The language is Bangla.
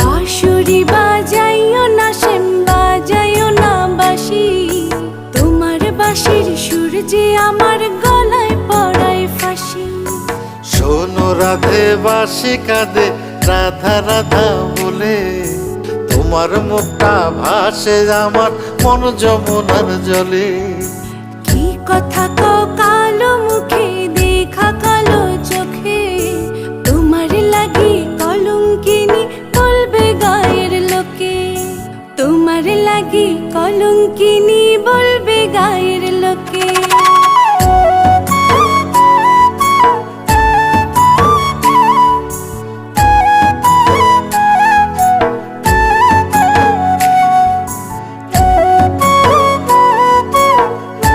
বাঁশুরি বাজাইও না শ্যাম, বাজাইও না বাঁশি, তোমার বাঁশির সুর যে আমার গলায় পড়ায় ফাঁসি। শোনো রাধে বাঁশি কাঁদে রাধা রাধা বলে, তোমার মুখটা ভাসে আমার মন যমুনার জলে। কি কথা কও কালো মুখে, দেখা কালো চোখে, তোমার লাগি কলঙ্কিনী বলবে গায়ের লোকে, তোমার লাগি কলঙ্কিনী বলবে গায়ের